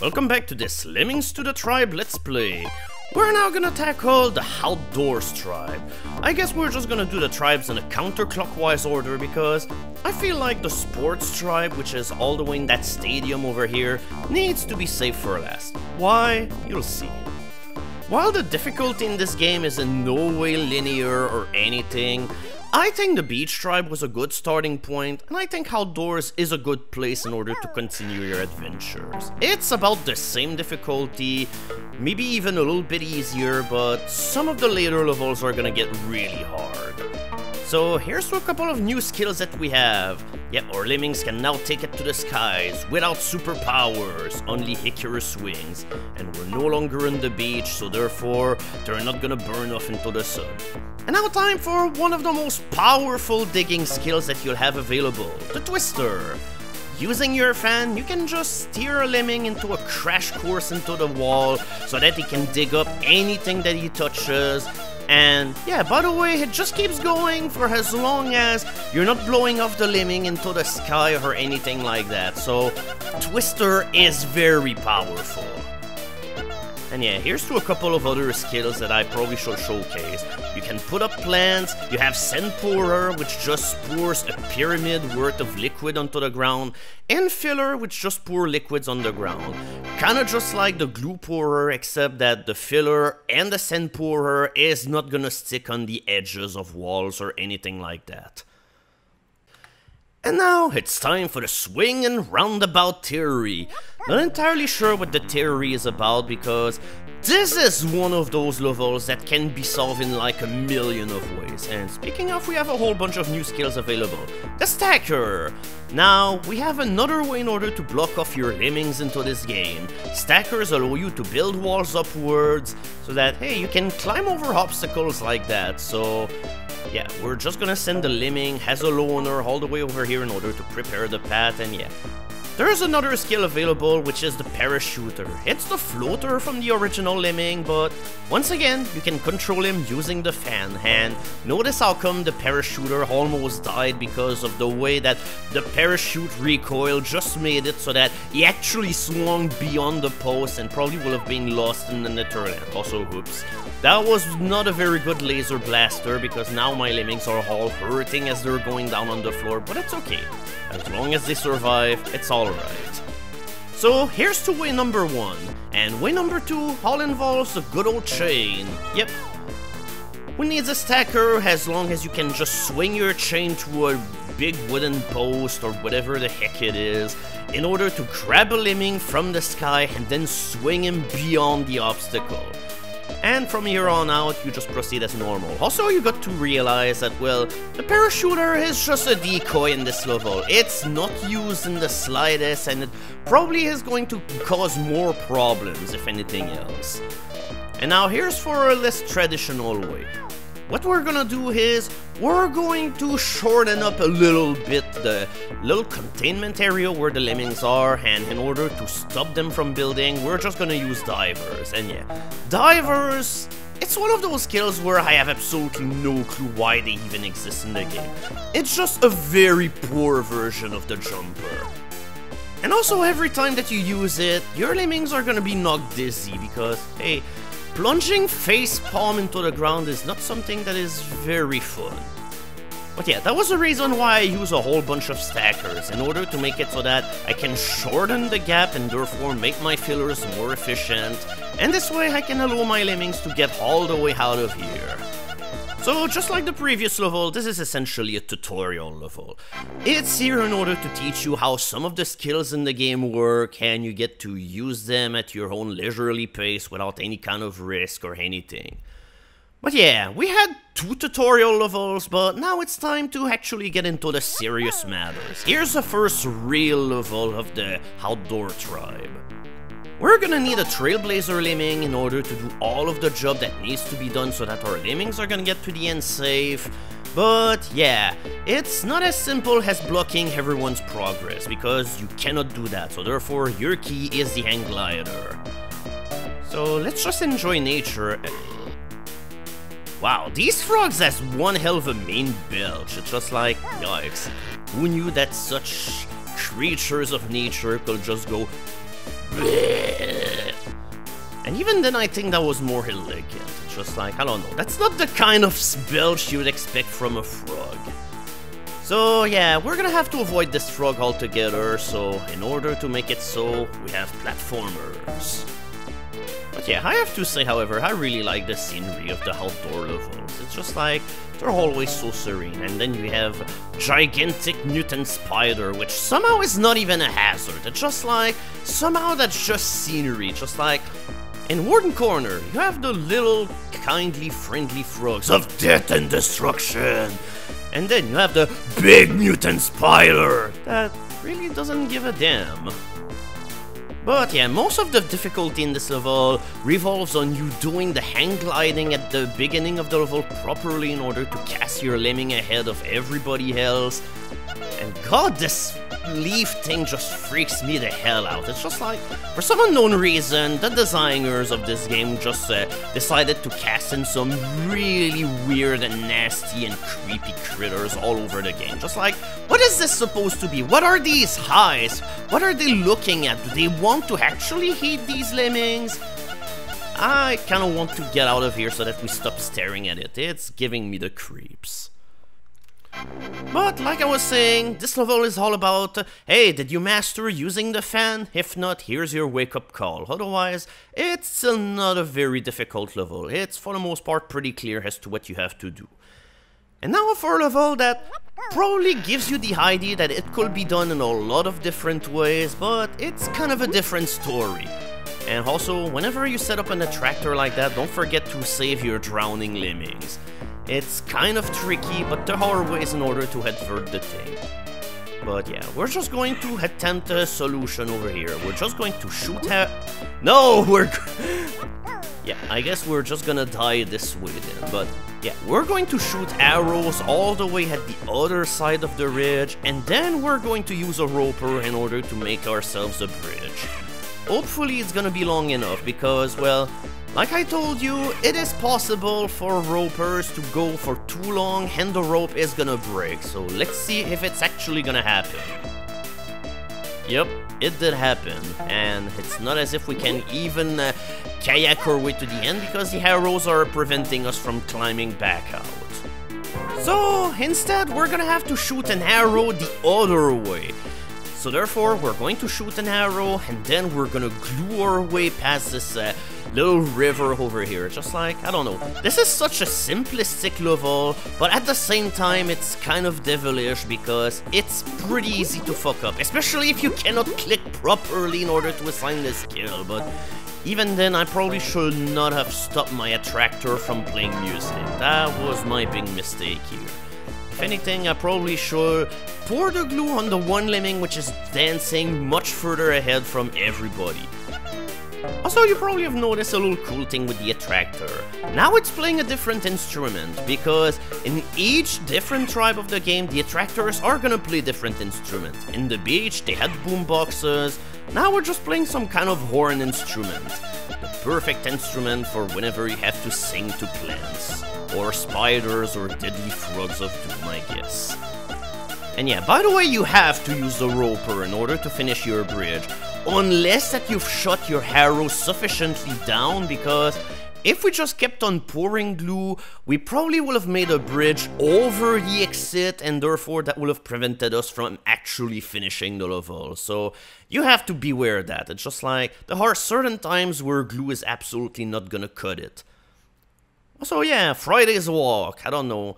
Welcome back to this Lemmings to the Tribe Let's Play. We're now gonna tackle the Outdoors tribe. I guess we're just gonna do the tribes in a counterclockwise order because I feel like the sports tribe, which is all the way in that stadium over here, needs to be saved for last. Why? You'll see. While the difficulty in this game is in no way linear or anything, I think the beach tribe was a good starting point, and I think outdoors is a good place in order to continue your adventures. It's about the same difficulty, maybe even a little bit easier, but some of the later levels are gonna get really hard. So here's to a couple of new skills that we have. Yep, our lemmings can now take it to the skies without superpowers, only Icarus wings, and we're no longer on the beach, so therefore they're not gonna burn off into the sun. And now time for one of the most powerful digging skills that you'll have available, the Twister. Using your fan, you can just steer a lemming into a crash course into the wall so that he can dig up anything that he touches. And yeah, by the way, it just keeps going for as long as you're not blowing off the lemming into the sky or anything like that. So Twister is very powerful. And yeah, here's to a couple of other skills that I probably should showcase. You can put up plants, you have Sand Pourer, which just pours a pyramid worth of liquid onto the ground, and Filler, which just pours liquids on the ground. Kinda just like the Glue Pourer, except that the Filler and the Sand Pourer is not gonna stick on the edges of walls or anything like that. And now, it's time for the swing and roundabout theory. Not entirely sure what the theory is about because this is one of those levels that can be solved in like a million of ways. And speaking of, we have a whole bunch of new skills available. The Stacker! Now, we have another way in order to block off your lemmings into this game. Stackers allow you to build walls upwards so that, hey, you can climb over obstacles like that. So yeah, we're just gonna send the lemming as a loner all the way over here in order to prepare the path, and yeah. There's another skill available, which is the Parachuter. It's the floater from the original lemming, but once again, you can control him using the fan, and notice how come the Parachuter almost died because of the way that the parachute recoil just made it so that he actually swung beyond the post and probably would have been lost in the Netherlands. Also, oops. That was not a very good laser blaster because now my lemmings are all hurting as they're going down on the floor, but it's okay. As long as they survive, it's alright. So here's to way number 1, and way number 2 all involves a good old chain. Yep. Who needs a stacker as long as you can just swing your chain to a big wooden post or whatever the heck it is in order to grab a lemming from the sky and then swing him beyond the obstacle. And from here on out, you just proceed as normal. Also, you got to realize that, well, the parachuter is just a decoy in this level. It's not used in the slightest, and it probably is going to cause more problems, if anything else. And now here's for a less traditional way. What we're gonna do is, we're going to shorten up a little bit the little containment area where the lemmings are, and in order to stop them from building, we're just gonna use divers. And yeah, divers, it's one of those skills where I have absolutely no clue why they even exist in the game. It's just a very poor version of the jumper. And also every time that you use it, your lemmings are gonna be knocked dizzy because, hey, plunging face palm into the ground is not something that is very fun. But yeah, that was the reason why I use a whole bunch of stackers, in order to make it so that I can shorten the gap and therefore make my fillers more efficient, and this way I can allow my lemmings to get all the way out of here. So just like the previous level, this is essentially a tutorial level. It's here in order to teach you how some of the skills in the game work, and you get to use them at your own leisurely pace without any kind of risk or anything. But yeah, we had 2 tutorial levels, but now it's time to actually get into the serious matters. Here's the first real level of the Outdoor Tribe. We're gonna need a Trailblazer lemming in order to do all of the job that needs to be done so that our lemmings are gonna get to the end safe. But yeah, it's not as simple as blocking everyone's progress, because you cannot do that, so therefore your key is the hang glider. So let's just enjoy nature. Wow, these frogs has one hell of a main bilge. It's just like, yikes. Who knew that such creatures of nature could just go bleh. And even then I think that was more elegant. It's just like, I don't know, that's not the kind of belch you would expect from a frog. So yeah, we're gonna have to avoid this frog altogether, so in order to make it so, we have platformers. But yeah, I have to say, however, I really like the scenery of the outdoor levels. It's just like, they're always so serene, and then you have gigantic mutant spider, which somehow is not even a hazard. It's just like, somehow that's just scenery, just like, in Warden Corner, you have the little, kindly, friendly frogs of death and destruction. And then you have the big mutant spider that really doesn't give a damn. But yeah, most of the difficulty in this level revolves on you doing the hang gliding at the beginning of the level properly in order to cast your lemming ahead of everybody else. And god, this leaf thing just freaks me the hell out. It's just like, for some unknown reason, the designers of this game just decided to cast in some really weird and nasty and creepy critters all over the game. Just like, what is this supposed to be? What are these eyes? What are they looking at? Do they want to actually hate these lemmings? I kinda want to get out of here so that we stop staring at it. It's giving me the creeps. But like I was saying, this level is all about, hey, did you master using the fan? If not, here's your wake-up call. Otherwise, it's still not a very difficult level. It's for the most part pretty clear as to what you have to do. And now for a level that probably gives you the idea that it could be done in a lot of different ways, but it's kind of a different story. And also, whenever you set up an attractor like that, don't forget to save your drowning lemmings. It's kind of tricky, but there are ways in order to avert the thing. But yeah, we're just going to attempt a solution over here. We're just going to shoot No, yeah, I guess we're just gonna die this way then. But yeah, we're going to shoot arrows all the way at the other side of the ridge, and then we're going to use a roper in order to make ourselves a bridge. Hopefully it's gonna be long enough because, well, like I told you, it is possible for ropers to go for too long and the rope is gonna break, so let's see if it's actually gonna happen. Yep, it did happen, and it's not as if we can even kayak our way to the end because the arrows are preventing us from climbing back out. So instead, we're gonna have to shoot an arrow the other way. So therefore, we're going to shoot an arrow, and then we're gonna glue our way past this little river over here. Just like, I don't know, this is such a simplistic level, but at the same time, it's kind of devilish because it's pretty easy to fuck up, especially if you cannot click properly in order to assign the skill. But even then, I probably should not have stopped my attractor from playing music. That was my big mistake here. If anything, I probably should pour the glue on the one lemming which is dancing much further ahead from everybody. Also, you probably have noticed a little cool thing with the attractor. Now it's playing a different instrument, because in each different tribe of the game, the attractors are gonna play different instruments. In the beach, they had boomboxes. Now we're just playing some kind of horn instrument. The perfect instrument for whenever you have to sing to plants, or spiders, or deadly frogs of doom, I guess. And yeah, by the way, you have to use the roper in order to finish your bridge, unless that you've shot your arrow sufficiently down, because if we just kept on pouring glue, we probably would have made a bridge over the exit, and therefore that would have prevented us from actually finishing the level. So you have to beware of that. It's just like, there are certain times where glue is absolutely not gonna cut it. So yeah, Friday's walk, I don't know.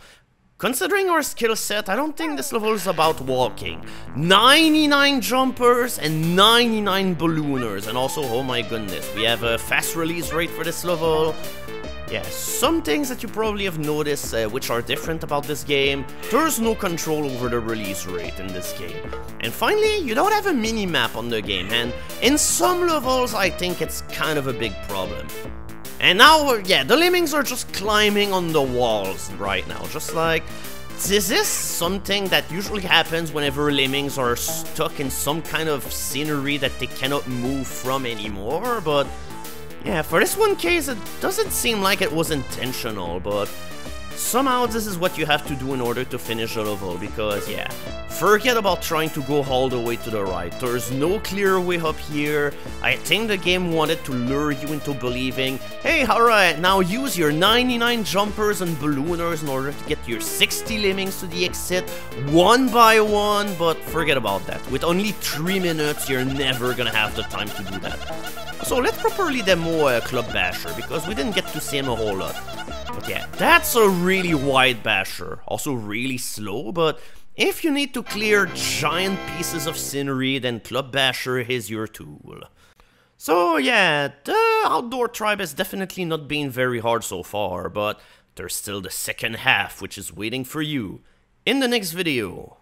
Considering our skill set, I don't think this level is about walking. 99 jumpers and 99 ballooners, and also, oh my goodness, we have a fast release rate for this level. Yeah, some things that you probably have noticed which are different about this game. There's no control over the release rate in this game. And finally, you don't have a mini-map on the game, and in some levels I think it's kind of a big problem. And now, yeah, the lemmings are just climbing on the walls right now, just like, is this something that usually happens whenever lemmings are stuck in some kind of scenery that they cannot move from anymore? But yeah, for this one case, it doesn't seem like it was intentional, but Somehow this is what you have to do in order to finish the level, because yeah, forget about trying to go all the way to the right. There's no clear way up here. I think the game wanted to lure you into believing, hey, alright, now use your 99 jumpers and ballooners in order to get your 60 lemmings to the exit one by one, but forget about that. With only 3 minutes, you're never gonna have the time to do that. So let's properly demo Club Basher, because we didn't get to see him a whole lot. But yeah, that's a really wide basher, also really slow, but if you need to clear giant pieces of scenery, then Club Basher is your tool. So yeah, the outdoor tribe has definitely not been very hard so far, but there's still the second half, which is waiting for you in the next video.